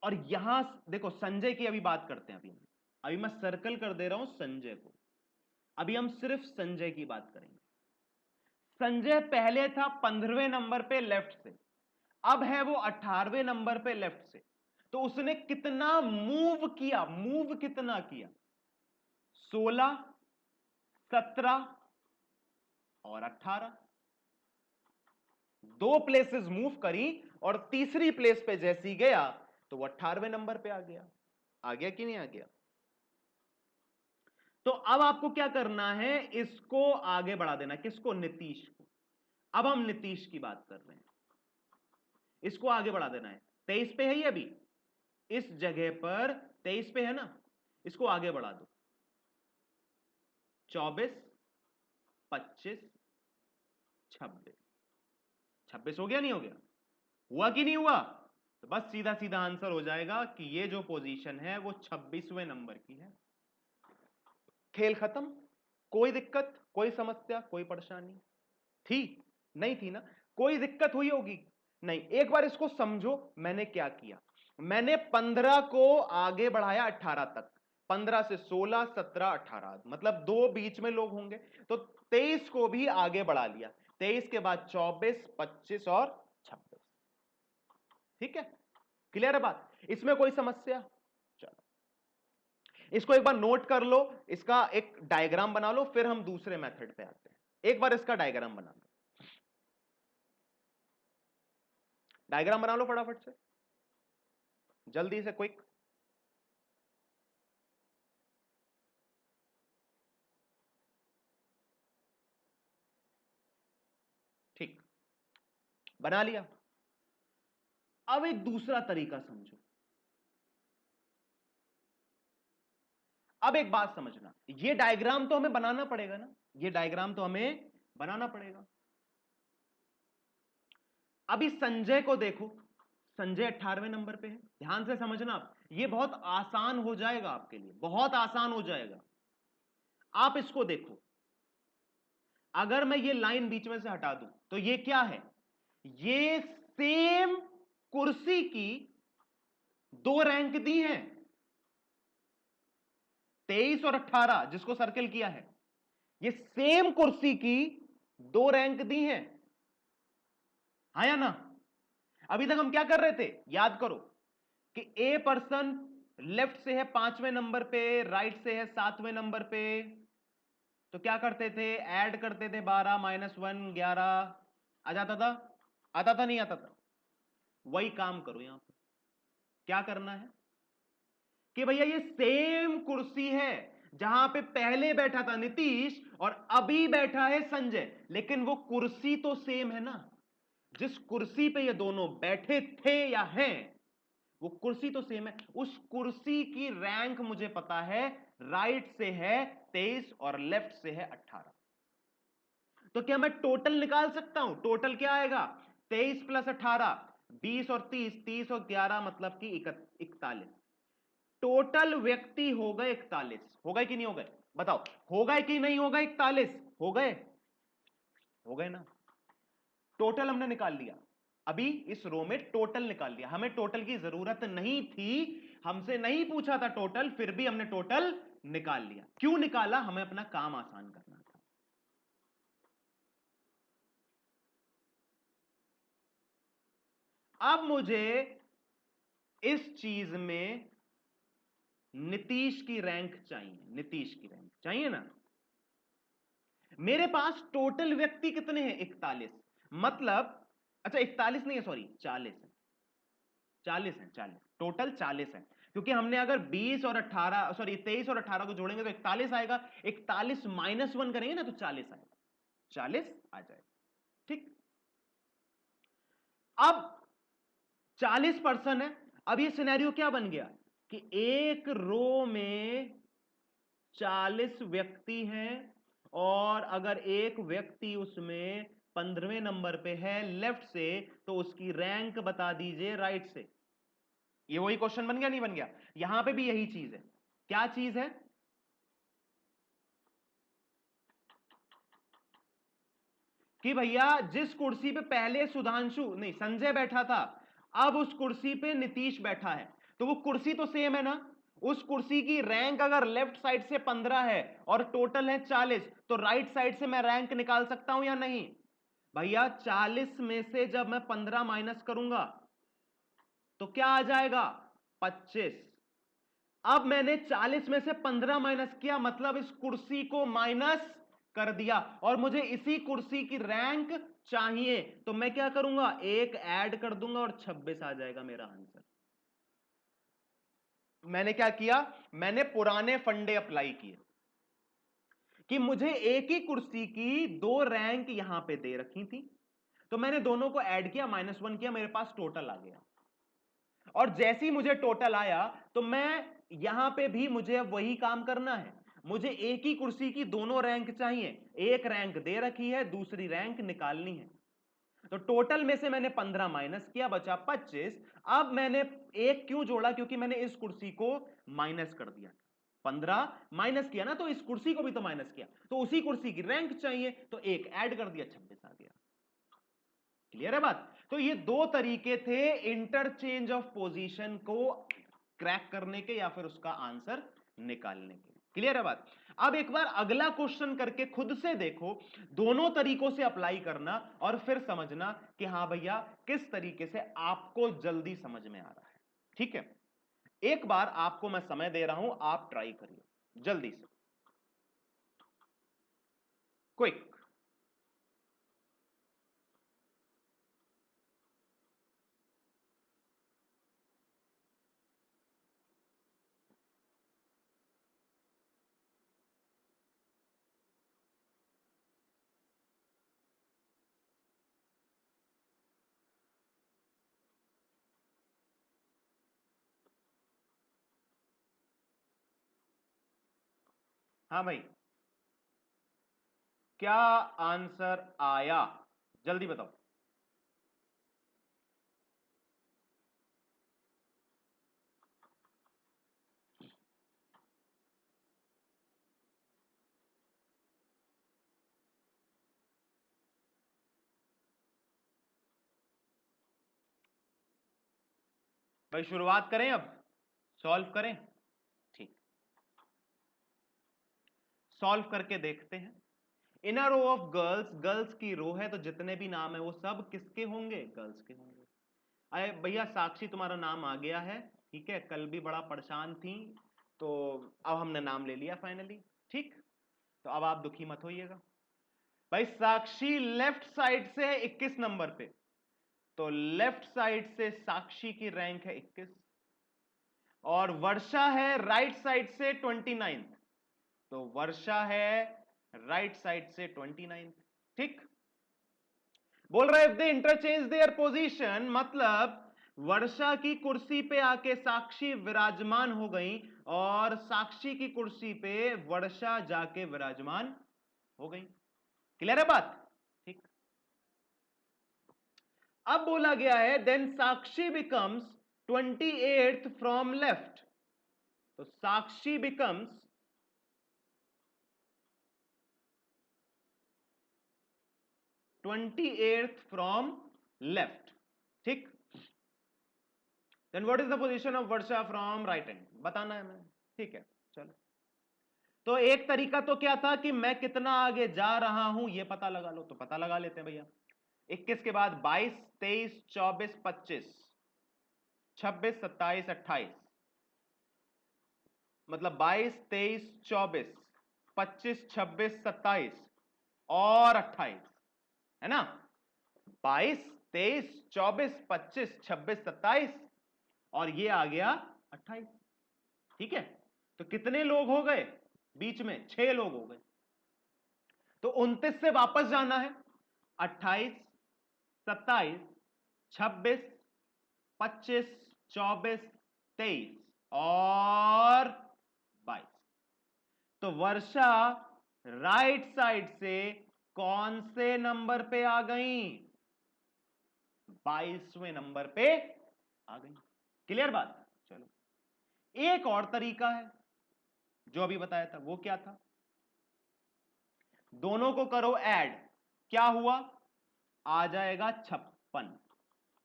और यहां देखो संजय की अभी बात करते हैं, अभी मैं सर्कल कर दे रहा हूं संजय को, अभी हम सिर्फ संजय की बात करेंगे। संजय पहले था 15वें नंबर पे लेफ्ट से, अब है वो 18वें नंबर पे लेफ्ट से, तो उसने कितना मूव किया, मूव कितना किया, 16, 17 और 18, दो प्लेसेस मूव करी और तीसरी प्लेस पे जैसी गया तो वो 18वें नंबर पे आ गया कि नहीं आ गया? तो अब आपको क्या करना है, इसको आगे बढ़ा देना, किसको, नीतीश को। अब हम नीतीश की बात कर रहे हैं, इसको आगे बढ़ा देना है, 23 पे है ये अभी, इस जगह पर 23 पे है ना, इसको आगे बढ़ा दो, 24, 25, 26, 26 हो गया नहीं हो गया? हुआ कि नहीं हुआ? तो बस सीधा सीधा आंसर हो जाएगा कि ये जो पोजीशन है वो 26वें नंबर की है। खेल खत्म। कोई दिक्कत, कोई समस्या, कोई परेशानी थी? नहीं थी ना? कोई दिक्कत हुई होगी? नहीं। एक बार इसको समझो मैंने क्या किया। मैंने 15 को आगे बढ़ाया 18 तक। 15 से 16, 17, 18, मतलब दो बीच में लोग होंगे, तो 23 को भी आगे बढ़ा लिया। 23 के बाद 24, 25 और 26। ठीक है, क्लियर है बात? इसमें कोई समस्या? चलो इसको एक बार नोट कर लो, इसका एक डायग्राम बना लो, फिर हम दूसरे मेथड पे आते हैं। एक बार इसका डायग्राम बना लो। डायग्राम बना लो फटाफट से, जल्दी से, क्विक। ठीक, बना लिया। अब एक दूसरा तरीका समझो। अब एक बात समझना, ये डायग्राम तो हमें बनाना पड़ेगा ना, ये डायग्राम तो हमें बनाना पड़ेगा। अभी संजय को देखो, संजय 18वें नंबर पे है। ध्यान से समझना, ये बहुत आसान हो जाएगा आपके लिए, बहुत आसान हो जाएगा। आप इसको देखो, अगर मैं ये लाइन बीच में से हटा दूं तो ये क्या है? ये सेम कुर्सी की दो रैंक दी हैं, 23 और 18, जिसको सर्कल किया है। ये सेम कुर्सी की दो रैंक दी हैं, हाँ या ना? अभी तक हम क्या कर रहे थे, याद करो कि ए पर्सन लेफ्ट से है 5वें नंबर पे, राइट से है 7वें नंबर पे, तो क्या करते थे, ऐड करते थे। 12 माइनस 1 11 आ जाता था, आता था नहीं आता था? वही काम करो यहां पर। क्या करना है कि भैया ये सेम कुर्सी है, जहां पे पहले बैठा था नीतीश और अभी बैठा है संजय, लेकिन वो कुर्सी तो सेम है ना। जिस कुर्सी पे ये दोनों बैठे थे या हैं, वो कुर्सी तो सेम है। उस कुर्सी की रैंक मुझे पता है, राइट से है 23 और लेफ्ट से है 18। तो क्या मैं टोटल निकाल सकता हूं? टोटल क्या आएगा? 23 प्लस 18, 20 और 30, 30 और 11 मतलब कि 41। टोटल व्यक्ति हो गए 41। हो गए कि नहीं हो गए? बताओ, हो गए कि नहीं हो गए? 41 हो गए? हो गए ना? टोटल हमने निकाल लिया। अभी इस रो में टोटल निकाल लिया, हमें टोटल की जरूरत नहीं थी, हमसे नहीं पूछा था टोटल, फिर भी हमने टोटल निकाल लिया। क्यों निकाला? हमें अपना काम आसान करना था। अब मुझे इस चीज में नीतीश की रैंक चाहिए, नीतीश की रैंक चाहिए ना। मेरे पास टोटल व्यक्ति कितने हैं? 41, मतलब अच्छा 41 नहीं है, सॉरी 40 है, 40 है, 40 टोटल 40 है, क्योंकि हमने अगर 20 और 18 सॉरी 23 और 18 को जोड़ेंगे तो 41 आएगा। 41 माइनस 1 करेंगे ना तो 40 आएगा, 40 आ जाएगा। ठीक, अब 40% है। अब ये सिनेरियो क्या बन गया कि एक रो में 40 व्यक्ति हैं, और अगर एक व्यक्ति उसमें 15वें नंबर पे है लेफ्ट से, तो उसकी रैंक बता दीजिए राइट से। ये वही क्वेश्चन बन गया नहीं बन गया? यहां पे भी यही चीज है। क्या चीज है कि भैया जिस कुर्सी पे पहले सुधांशु नहीं संजय बैठा था, अब उस कुर्सी पे नीतीश बैठा है, तो वो कुर्सी तो सेम है ना। उस कुर्सी की रैंक अगर लेफ्ट साइड से 15 है और टोटल है 40, तो राइट साइड से मैं रैंक निकाल सकता हूं या नहीं? भैया 40 में से जब मैं 15 माइनस करूंगा तो क्या आ जाएगा? 25। अब मैंने 40 में से 15 माइनस किया, मतलब इस कुर्सी को माइनस कर दिया, और मुझे इसी कुर्सी की रैंक चाहिए, तो मैं क्या करूंगा? एक ऐड कर दूंगा और 26 आ जाएगा मेरा आंसर। मैंने क्या किया? मैंने पुराने फंडे अप्लाई किए कि मुझे एक ही कुर्सी की दो रैंक यहां पे दे रखी थी, तो मैंने दोनों को ऐड किया, -1 किया, मेरे पास टोटल आ गया। और जैसे ही मुझे टोटल आया तो मैं यहां पे भी मुझे अब वही काम करना है। मुझे एक ही कुर्सी की दोनों रैंक चाहिए, एक रैंक दे रखी है, दूसरी रैंक निकालनी है। तो टोटल में से मैंने 15 माइनस किया, बचा 25। अब मैंने एक क्यों जोड़ा, क्योंकि मैंने इस कुर्सी को माइनस कर दिया। 15 माइनस किया ना, तो इस कुर्सी को भी तो माइनस किया, तो उसी कुर्सी की रैंक चाहिए, तो एक ऐड कर दिया, 26 आ गया। क्लियर है बात? तो ये दो तरीके थे इंटरचेंज ऑफ पोजीशन को क्रैक करने के या फिर उसका आंसर निकालने के। क्लियर है बात? अब एक बार अगला क्वेश्चन करके खुद से देखो, दोनों तरीकों से अप्लाई करना और फिर समझना कि हां भैया किस तरीके से आपको जल्दी समझ में आ रहा है। ठीक है, एक बार आपको मैं समय दे रहा हूं, आप ट्राई करिए जल्दी से, क्विक। हाँ भाई, क्या आंसर आया? जल्दी बताओ। भाई शुरुआत करें, अब सॉल्व करें। ठीक, सॉल्व करके देखते हैं। In a row of girls, girls की रो है तो जितने भी नाम है वो सब किसके होंगे? गर्ल्स के होंगे। अरे भैया साक्षी तुम्हारा नाम आ गया है, ठीक है, कल भी बड़ा परेशान थी, तो अब हमने नाम ले लिया फाइनली। ठीक, तो अब आप दुखी मत होइएगा। भाई साक्षी लेफ्ट साइड से है 21 नंबर पे, तो लेफ्ट साइड से साक्षी की रैंक है 21, और वर्षा है राइट साइड से 29, तो वर्षा है राइट साइड से 29। ठीक, बोल रहा है if they interchange their position, मतलब वर्षा की कुर्सी पे आके साक्षी विराजमान हो गई और साक्षी की कुर्सी पे वर्षा जाके विराजमान हो गई। क्लियर है बात? ठीक, अब बोला गया है then Sakshi becomes 28th from left, तो Sakshi becomes 28th from left. ठीक, then what is the position of Varsha from right hand, बताना है मैंने। ठीक है, चलो। तो एक तरीका तो क्या था कि मैं कितना आगे जा रहा हूं ये पता लगा लो, तो पता लगा लेते हैं भैया। 21 के बाद 22, 23, 24, 25, 26, 27, 28, मतलब 22, 23, 24, 25, 26, 27 और 28, है ना? 22, 23, 24, 25, 26, 27 और ये आ गया 28। ठीक है, तो कितने लोग हो गए बीच में? 6 लोग हो गए। तो 29 से वापस जाना है, 28, 27, 26, 25, 24, 23 और 22। तो वर्षा राइट साइड से कौन से नंबर पे आ गई? 22वें नंबर पे आ गई। क्लियर बात? चलो, एक और तरीका है जो अभी बताया था, वो क्या था? दोनों को करो ऐड, क्या हुआ? आ जाएगा 56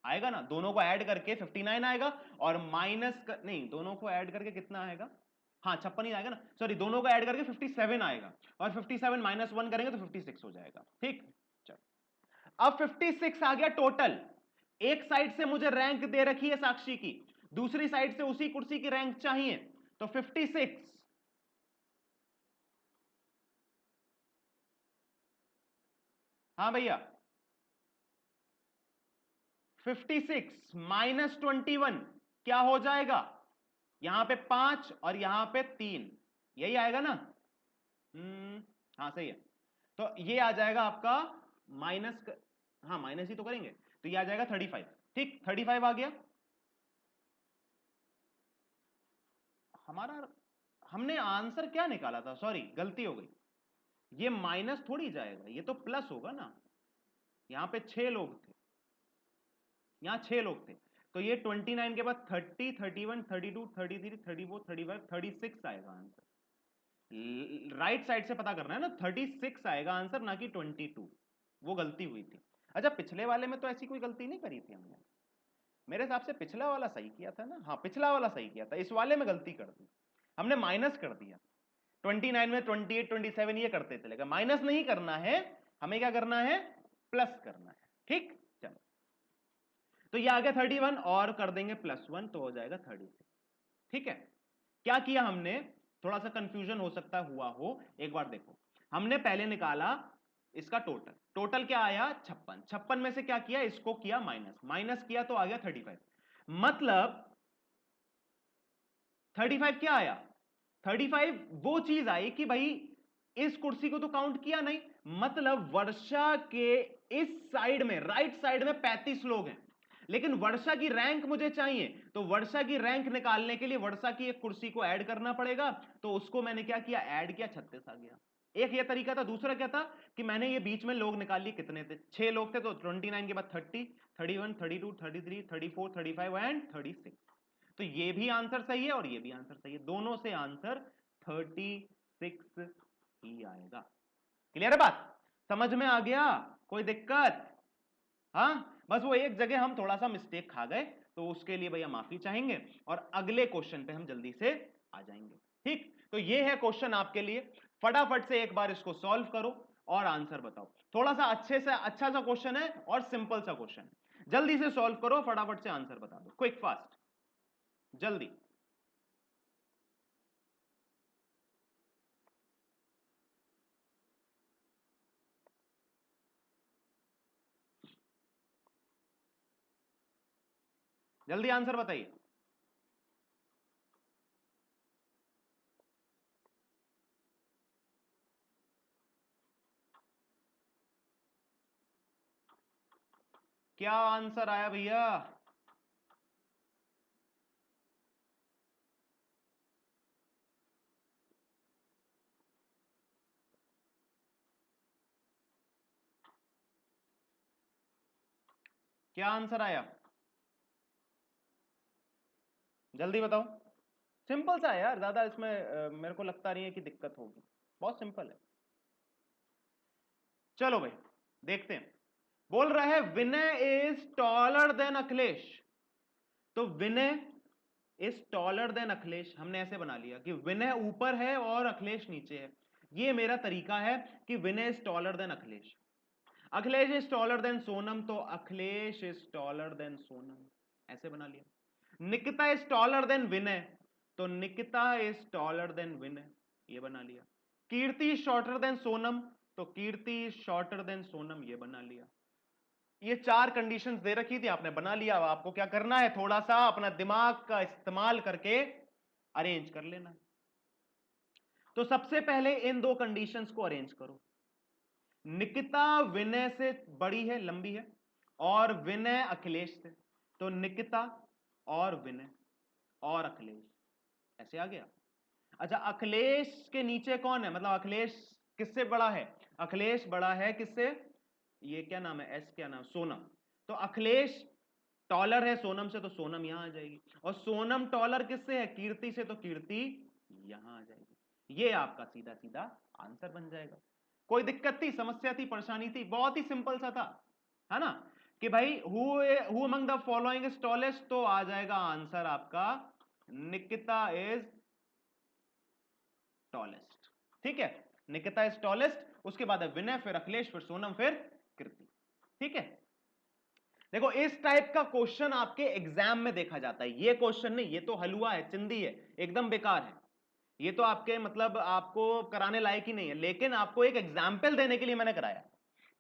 आएगा ना, दोनों को ऐड करके 59 आएगा, और नहीं, दोनों को ऐड करके कितना आएगा? हाँ 56 ही आएगा ना, सॉरी, दोनों को ऐड करके 57 आएगा, और 57 -1 करेंगे तो 56 हो जाएगा। ठीक, चलो, अब 56 आ गया टोटल। एक साइड से मुझे रैंक दे रखी है साक्षी की, दूसरी साइड से उसी कुर्सी की रैंक चाहिए, तो 56, हाँ भैया, 56 -21 क्या हो जाएगा? यहां पे 5 और यहां पे 3, यही आएगा ना? हाँ सही है। तो ये आ जाएगा आपका हाँ माइनस ही तो करेंगे, तो ये आ जाएगा 35। ठीक, 35 आ गया हमारा। हमने आंसर क्या निकाला था? सॉरी, गलती हो गई, ये माइनस थोड़ी जाएगा, ये तो प्लस होगा ना। यहां पे 6 लोग थे, यहां 6 लोग थे, तो ये 29 के बाद 30, 31, 32, 33, 34, 35, 36 आएगा आंसर। राइट साइड से पता करना है ना, 36 आएगा आंसर, ना कि 22। वो गलती हुई थी। अच्छा, पिछले वाले में तो ऐसी कोई गलती नहीं करी थी हमने, मेरे हिसाब से पिछला वाला सही किया था ना, हाँ पिछला वाला सही किया था, इस वाले में गलती कर दी, हमने माइनस कर दिया। 29 में 28, 27 ये करते चलेगा, माइनस नहीं करना है, हमें क्या करना है, प्लस करना है। ठीक, चलो, तो ये आ गया 31 और कर देंगे +1 तो हो जाएगा 36। ठीक है, क्या किया हमने, थोड़ा सा कंफ्यूजन हो सकता हुआ हो, एक बार देखो, हमने पहले निकाला इसका टोटल, टोटल क्या आया 56, 56 में से क्या किया, इसको किया माइनस, माइनस किया तो आ गया 35, मतलब 35 क्या आया, 35 वो चीज आई कि भाई इस कुर्सी को तो काउंट किया नहीं, मतलब वर्षा के इस साइड में, राइट साइड में 35 लोग हैं, लेकिन वर्षा की रैंक मुझे चाहिए, तो वर्षा की रैंक निकालने के लिए वर्षा की एक कुर्सी को ऐड करना पड़ेगा, तो उसको मैंने क्या किया, ऐड किया, 36 आ गया। एक ये तरीका था, दूसरा क्या था कि मैंने ये बीच में लोग निकाल लिए, कितने थे, 6 लोग थे, तो 29 के बाद 30, 31, 32, 33, 34, 35 एंड 36, तो ये भी आंसर सही है और ये भी आंसर सही है, दोनों से आंसर 36 ही आएगा। क्लियर है बात, समझ में आ गया, कोई दिक्कत, हाँ, बस वो एक जगह हम थोड़ा सा मिस्टेक खा गए, तो उसके लिए भैया माफी चाहेंगे, और अगले क्वेश्चन पे हम जल्दी से आ जाएंगे। ठीक, तो ये है क्वेश्चन आपके लिए, फटाफट से एक बार इसको सॉल्व करो और आंसर बताओ। थोड़ा सा अच्छे से अच्छा सा क्वेश्चन है और सिंपल सा क्वेश्चन है, जल्दी से सॉल्व करो, फटाफट से आंसर बता दो, क्विक फास्ट, जल्दी। जल्दी आंसर बताइए। क्या आंसर आया भैया, क्या आंसर आया, जल्दी बताओ। सिंपल सा है यार, ज्यादा इसमें मेरे को लगता नहीं है कि दिक्कत होगी, बहुत सिंपल है। चलो भाई देखते हैं, बोल रहा है विनय इज टॉलर देन अखिलेश, तो विनय इज टॉलर देन अखिलेश, हमने ऐसे बना लिया कि विनय ऊपर है और अखिलेश नीचे है, ये मेरा तरीका है कि Vinay is taller than Akhilesh, Akhilesh is taller than Sonam, तो Akhilesh is taller than Sonam, ऐसे बना लिया। Nikita is taller than Vinay, तो Nikita is taller than Vinay, ये बना लिया। Kirti is shorter than Sonam, तो Kirti is shorter than Sonam, ये बना लिया। ये 4 कंडीशंस दे रखी थी, आपने बना लिया, अब आपको क्या करना है, थोड़ा सा अपना दिमाग का इस्तेमाल करके अरेंज कर लेना है। तो सबसे पहले इन 2 कंडीशंस को अरेंज करो, निकिता विनय से बड़ी है, लंबी है, और विनय अखिलेश से, तो निकिता और विनय और अखिलेश, ऐसे आ गया। अच्छा, अखिलेश के नीचे कौन है, मतलब अखिलेश किससे बड़ा है, अखिलेश बड़ा है किससे, ये क्या नाम है, एस क्या नाम, सोनम, तो अखिलेश टॉलर है सोनम से, तो सोनम यहां आ जाएगी, और सोनम टॉलर किससे है, कीर्ति से, तो कीर्ति यहां आ जाएगी। ये आपका सीधा सीधा आंसर बन जाएगा। कोई दिक्कत थी, समस्या थी, परेशानी थी, बहुत ही सिंपल सा था, है ना, कि भाई who among the following is tallest, तो आ जाएगा आंसर आपका निकिता इज टॉलेस्ट। ठीक है, निकिता इज टॉलेस्ट, उसके बाद है विनय, फिर अखिलेश, फिर सोनम, फिर कीर्ति। ठीक है, देखो इस टाइप का क्वेश्चन आपके एग्जाम में देखा जाता है, ये क्वेश्चन नहीं, ये तो हलवा है, चिंदी है, एकदम बेकार है, ये तो आपके मतलब आपको कराने लायक ही नहीं है, लेकिन आपको एक एग्जाम्पल देने के लिए मैंने कराया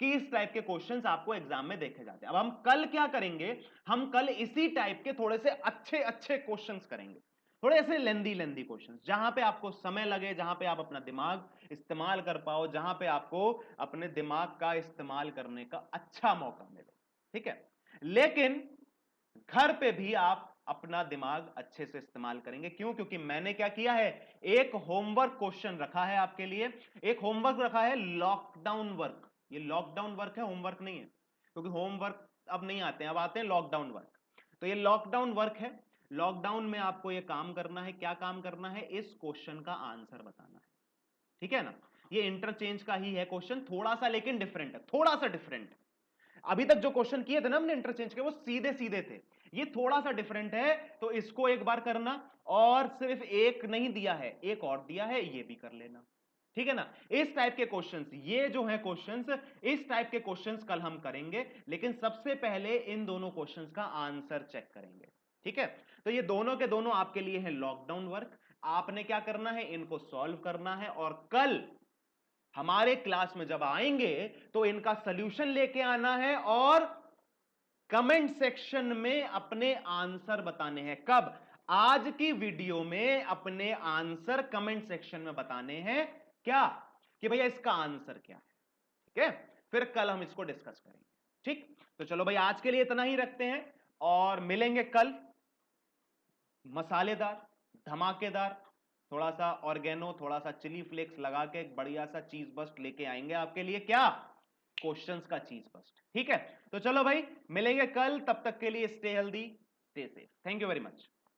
कि इस टाइप के क्वेश्चंस आपको एग्जाम में देखे जाते हैं। अब हम कल क्या करेंगे, हम कल इसी टाइप के थोड़े से अच्छे अच्छे क्वेश्चंस करेंगे, थोड़े ऐसे लेंदी लेंदी क्वेश्चंस, जहां पे आपको समय लगे, जहां पे आप अपना दिमाग इस्तेमाल कर पाओ, जहां पे आपको अपने दिमाग का इस्तेमाल करने का अच्छा मौका मिले। ठीक है, लेकिन घर पे भी आप अपना दिमाग अच्छे से इस्तेमाल करेंगे, क्यों, क्योंकि मैंने क्या किया है, एक होमवर्क क्वेश्चन रखा है आपके लिए, एक होमवर्क रखा है लॉकडाउन वर्क, ये लॉकडाउन वर्क है, होमवर्क नहीं है। क्योंकि होमवर्क अब नहीं आते हैं, अब आते हैं लॉकडाउन वर्क। तो ये लॉकडाउन वर्क है। लॉकडाउन में आपको ये काम करना है, क्या काम करना है, इस क्वेश्चन का आंसर बताना है, ठीक है ना। ये इंटरचेंज का ही है क्वेश्चन, थोड़ा सा लेकिन डिफरेंट है, थोड़ा सा डिफरेंट है। अभी तक जो क्वेश्चन किए थे ना हमने इंटरचेंज के, वो सीधे सीधे थे, ये थोड़ा सा डिफरेंट है। तो इसको एक बार करना, और सिर्फ एक नहीं दिया है, एक और दिया है, ये भी कर लेना, ठीक है ना। इस टाइप के क्वेश्चंस, ये जो है क्वेश्चंस, इस टाइप के क्वेश्चंस कल हम करेंगे, लेकिन सबसे पहले इन दोनों क्वेश्चंस का आंसर चेक करेंगे, ठीक है। तो ये दोनों के दोनों आपके लिए है लॉकडाउन वर्क। आपने क्या करना है, इनको सॉल्व करना है, और कल हमारे क्लास में जब आएंगे तो इनका सॉल्यूशन लेके आना है, और कमेंट सेक्शन में अपने आंसर बताने हैं। कब? आज की वीडियो में अपने आंसर कमेंट सेक्शन में बताने हैं। क्या? कि भैया इसका आंसर क्या है, ठीक है। फिर कल हम इसको डिस्कस करेंगे, ठीक। तो चलो भाई, आज के लिए इतना ही रखते हैं, और मिलेंगे कल मसालेदार, धमाकेदार, थोड़ा सा ऑर्गेनो, थोड़ा सा चिली फ्लेक्स लगा के एक बढ़िया सा चीज बस्ट लेके आएंगे आपके लिए। क्या? क्वेश्चंस का चीज बस्ट, ठीक है। तो चलो भाई, मिलेंगे कल, तब तक के लिए stay healthy, stay safe. Thank you very much.